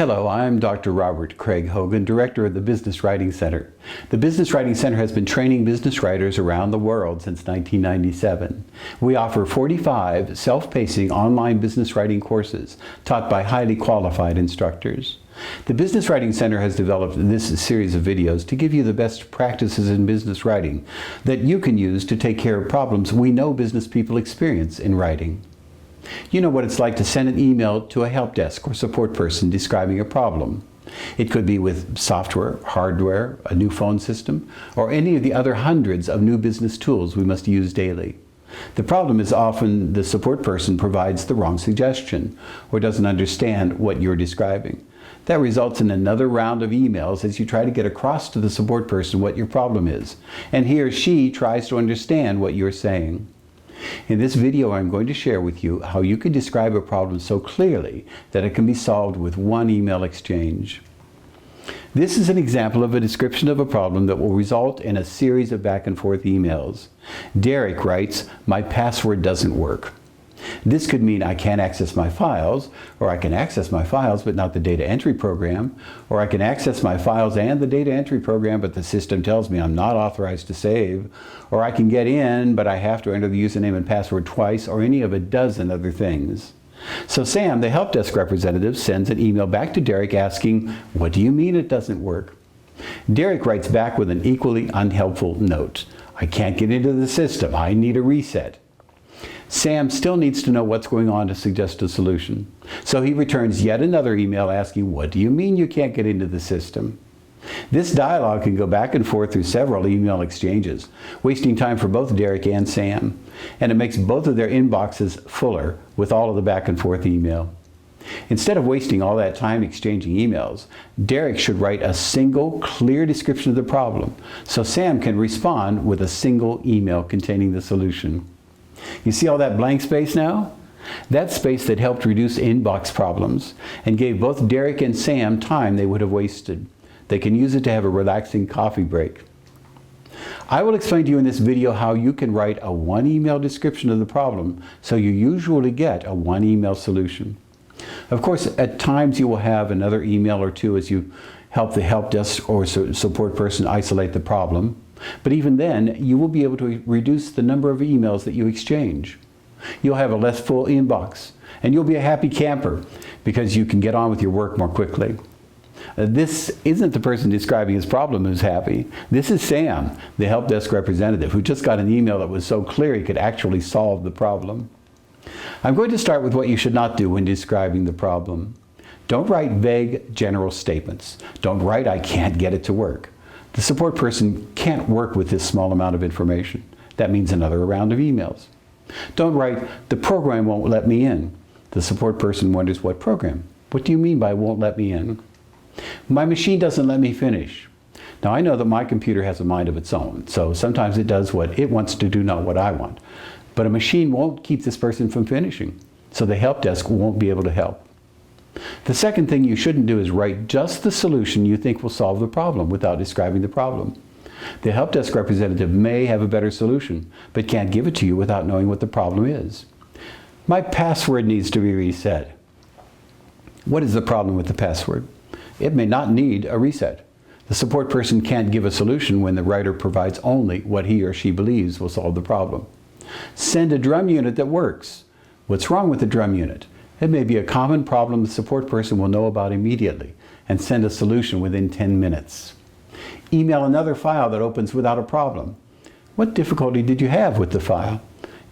Hello, I'm Dr. Robert Craig Hogan, Director of the Business Writing Center. The Business Writing Center has been training business writers around the world since 1997. We offer 45 self-pacing online business writing courses taught by highly qualified instructors. The Business Writing Center has developed this series of videos to give you the best practices in business writing that you can use to take care of problems we know business people experience in writing. You know what it's like to send an email to a help desk or support person describing a problem. It could be with software, hardware, a new phone system, or any of the other hundreds of new business tools we must use daily. The problem is often the support person provides the wrong suggestion or doesn't understand what you're describing. That results in another round of emails as you try to get across to the support person what your problem is, and he or she tries to understand what you're saying. In this video, I'm going to share with you how you can describe a problem so clearly that it can be solved with one email exchange. This is an example of a description of a problem that will result in a series of back and forth emails. Derek writes, "My password doesn't work." This could mean I can't access my files, or I can access my files but not the data entry program, or I can access my files and the data entry program but the system tells me I'm not authorized to save, or I can get in but I have to enter the username and password twice, or any of a dozen other things. So Sam, the help desk representative, sends an email back to Derek asking, "What do you mean it doesn't work?" Derek writes back with an equally unhelpful note. "I can't get into the system. I need a reset." Sam still needs to know what's going on to suggest a solution. So he returns yet another email asking, "What do you mean you can't get into the system?" This dialogue can go back and forth through several email exchanges, wasting time for both Derek and Sam, and it makes both of their inboxes fuller with all of the back and forth email. Instead of wasting all that time exchanging emails, Derek should write a single, clear description of the problem, so Sam can respond with a single email containing the solution. You see all that blank space now? That's space that helped reduce inbox problems and gave both Derek and Sam time they would have wasted. They can use it to have a relaxing coffee break. I will explain to you in this video how you can write a one email description of the problem so you usually get a one email solution. Of course, at times you will have another email or two as you help the help desk or support person isolate the problem. But even then, you will be able to reduce the number of emails that you exchange. You'll have a less full inbox, and you'll be a happy camper because you can get on with your work more quickly. This isn't the person describing his problem who's happy. This is Sam, the help desk representative, who just got an email that was so clear he could actually solve the problem. I'm going to start with what you should not do when describing the problem. Don't write vague general statements. Don't write, "I can't get it to work." The support person can't work with this small amount of information. That means another round of emails. Don't write, "The program won't let me in." The support person wonders, "What program? What do you mean by won't let me in?" "My machine doesn't let me finish." Now I know that my computer has a mind of its own, so sometimes it does what it wants to do, not what I want. But a machine won't keep this person from finishing, so the help desk won't be able to help. The second thing you shouldn't do is write just the solution you think will solve the problem without describing the problem. The help desk representative may have a better solution, but can't give it to you without knowing what the problem is. "My password needs to be reset." What is the problem with the password? It may not need a reset. The support person can't give a solution when the writer provides only what he or she believes will solve the problem. Send a drum unit that works. What's wrong with the drum unit? It may be a common problem the support person will know about immediately and send a solution within 10 minutes. Email another file that opens without a problem. What difficulty did you have with the file?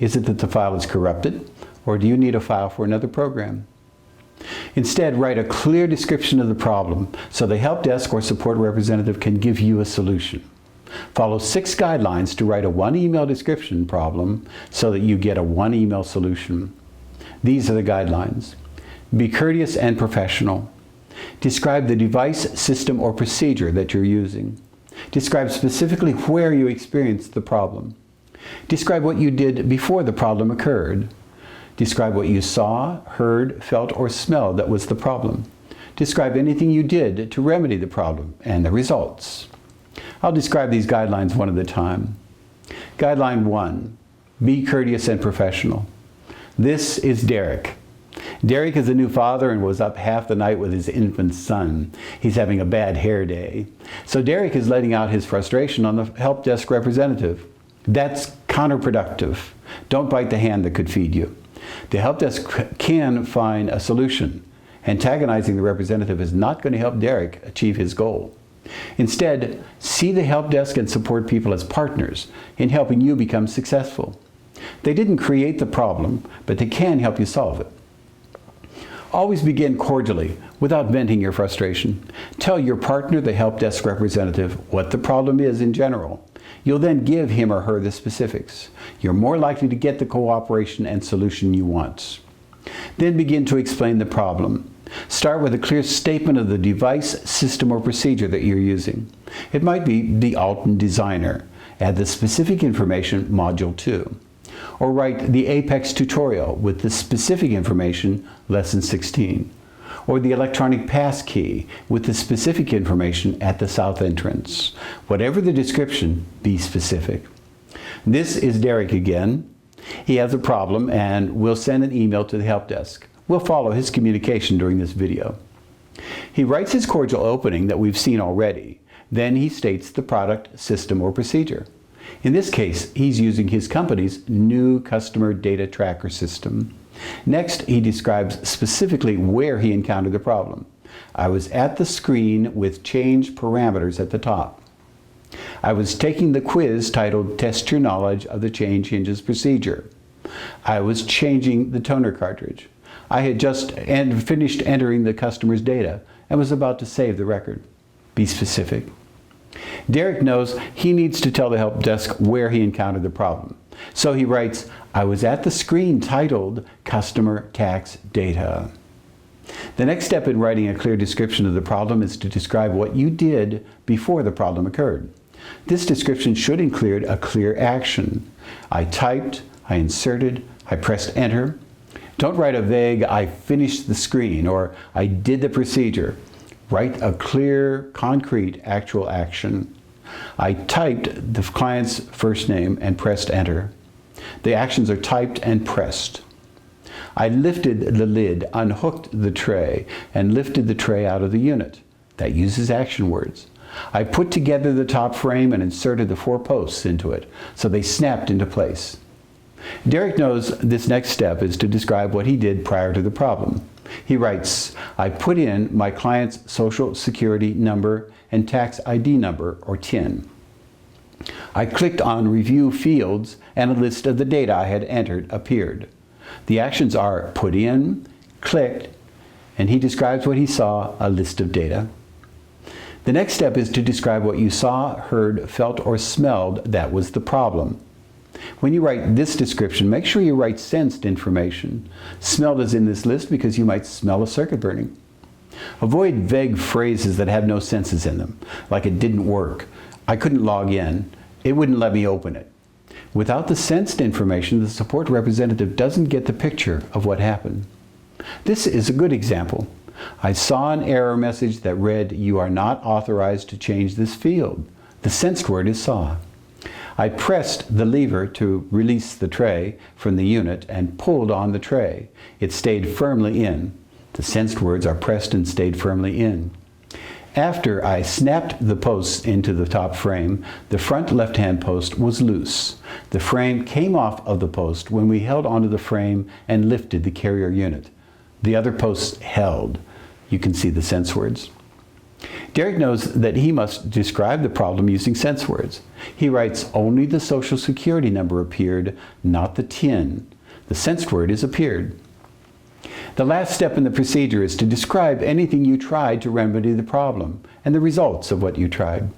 Is it that the file is corrupted, or do you need a file for another program? Instead, write a clear description of the problem so the help desk or support representative can give you a solution. Follow 6 guidelines to write a one email description problem so that you get a one email solution. These are the guidelines. Be courteous and professional. Describe the device, system, or procedure that you're using. Describe specifically where you experienced the problem. Describe what you did before the problem occurred. Describe what you saw, heard, felt, or smelled that was the problem. Describe anything you did to remedy the problem and the results. I'll describe these guidelines one at a time. Guideline 1, be courteous and professional. This is Derek. Derek is a new father and was up half the night with his infant son. He's having a bad hair day. So Derek is letting out his frustration on the help desk representative. That's counterproductive. Don't bite the hand that could feed you. The help desk can find a solution. Antagonizing the representative is not going to help Derek achieve his goal. Instead, see the help desk and support people as partners in helping you become successful. They didn't create the problem, but they can help you solve it. Always begin cordially, without venting your frustration. Tell your partner, the help desk representative, what the problem is in general. You'll then give him or her the specifics. You're more likely to get the cooperation and solution you want. Then begin to explain the problem. Start with a clear statement of the device, system, or procedure that you're using. It might be the Alton Designer. Add the specific information, Module 2. Or write the Apex tutorial with the specific information, Lesson 16. Or the electronic pass key with the specific information at the south entrance. Whatever the description, be specific. This is Derek again. He has a problem and will send an email to the help desk. We'll follow his communication during this video. He writes his cordial opening that we've seen already. Then he states the product, system, or procedure. In this case, he's using his company's new customer data tracker system. Next, he describes specifically where he encountered the problem. I was at the screen with change parameters at the top. I was taking the quiz titled Test Your Knowledge of the Change Hinges Procedure. I was changing the toner cartridge. I had just finished entering the customer's data and was about to save the record. Be specific. Derek knows he needs to tell the help desk where he encountered the problem. So he writes, I was at the screen titled Customer Tax Data. The next step in writing a clear description of the problem is to describe what you did before the problem occurred. This description should include a clear action. I typed, I inserted, I pressed enter. Don't write a vague, I finished the screen or I did the procedure. Write a clear, concrete, actual action. I typed the client's first name and pressed enter. The actions are typed and pressed. I lifted the lid, unhooked the tray, and lifted the tray out of the unit. That uses action words. I put together the top frame and inserted the 4 posts into it, so they snapped into place. Derek knows this next step is to describe what he did prior to the problem. He writes, I put in my client's social security number and tax ID number, or TIN. I clicked on review fields and a list of the data I had entered appeared. The actions are put in, clicked, and he describes what he saw, a list of data. The next step is to describe what you saw, heard, felt, or smelled that was the problem. When you write this description, make sure you write sensed information. Smelled is in this list because you might smell a circuit burning. Avoid vague phrases that have no senses in them, like it didn't work, I couldn't log in, it wouldn't let me open it. Without the sensed information, the support representative doesn't get the picture of what happened. This is a good example. I saw an error message that read, you are not authorized to change this field. The sensed word is saw. I pressed the lever to release the tray from the unit and pulled on the tray. It stayed firmly in. The sensed words are pressed and stayed firmly in. After I snapped the posts into the top frame, the front left-hand post was loose. The frame came off of the post when we held onto the frame and lifted the carrier unit. The other posts held. You can see the sense words. Derek knows that he must describe the problem using sense words. He writes, only the social security number appeared, not the TIN. The sensed word is appeared. The last step in the procedure is to describe anything you tried to remedy the problem and the results of what you tried.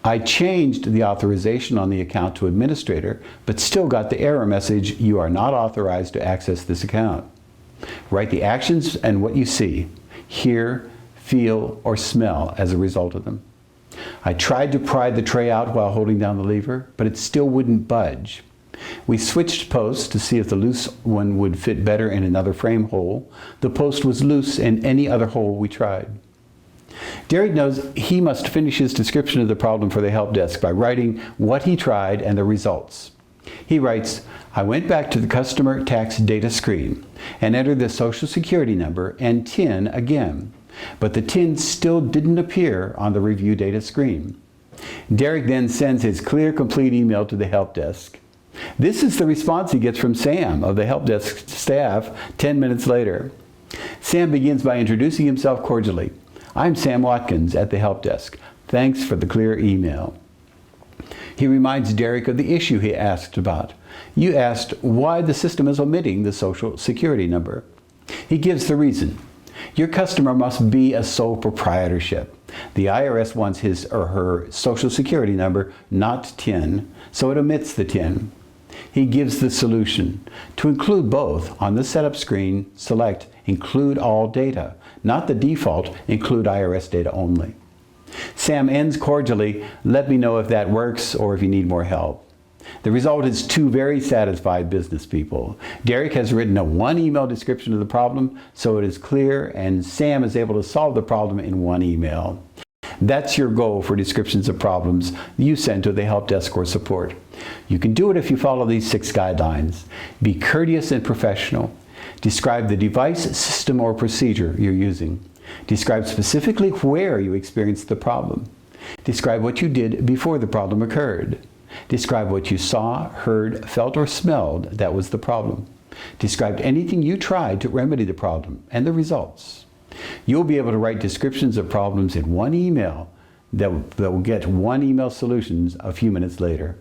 I changed the authorization on the account to administrator, but still got the error message, you are not authorized to access this account. Write the actions and what you see, hear, feel, or smell as a result of them. I tried to pry the tray out while holding down the lever, but it still wouldn't budge. We switched posts to see if the loose one would fit better in another frame hole. The post was loose in any other hole we tried. Derek knows he must finish his description of the problem for the help desk by writing what he tried and the results. He writes, I went back to the customer tax data screen and entered the Social Security number and TIN again, but the TIN still didn't appear on the review data screen. Derek then sends his clear, complete email to the help desk. This is the response he gets from Sam of the help desk staff 10 minutes later. Sam begins by introducing himself cordially. I'm Sam Watkins at the help desk. Thanks for the clear email. He reminds Derek of the issue he asked about. You asked why the system is omitting the Social Security number. He gives the reason. Your customer must be a sole proprietorship. The IRS wants his or her Social Security number, not TIN, so it omits the TIN. He gives the solution. To include both, on the setup screen, select Include All Data, not the default Include IRS Data Only. Sam ends cordially, let me know if that works or if you need more help. The result is two very satisfied business people. Derek has written a one email description of the problem, so it is clear, and Sam is able to solve the problem in one email. That's your goal for descriptions of problems you send to the help desk or support. You can do it if you follow these 6 guidelines. Be courteous and professional. Describe the device, system, or procedure you're using. Describe specifically where you experienced the problem. Describe what you did before the problem occurred. Describe what you saw, heard, felt, or smelled that was the problem. Describe anything you tried to remedy the problem and the results. You'll be able to write descriptions of problems in one email that will get one email solutions a few minutes later.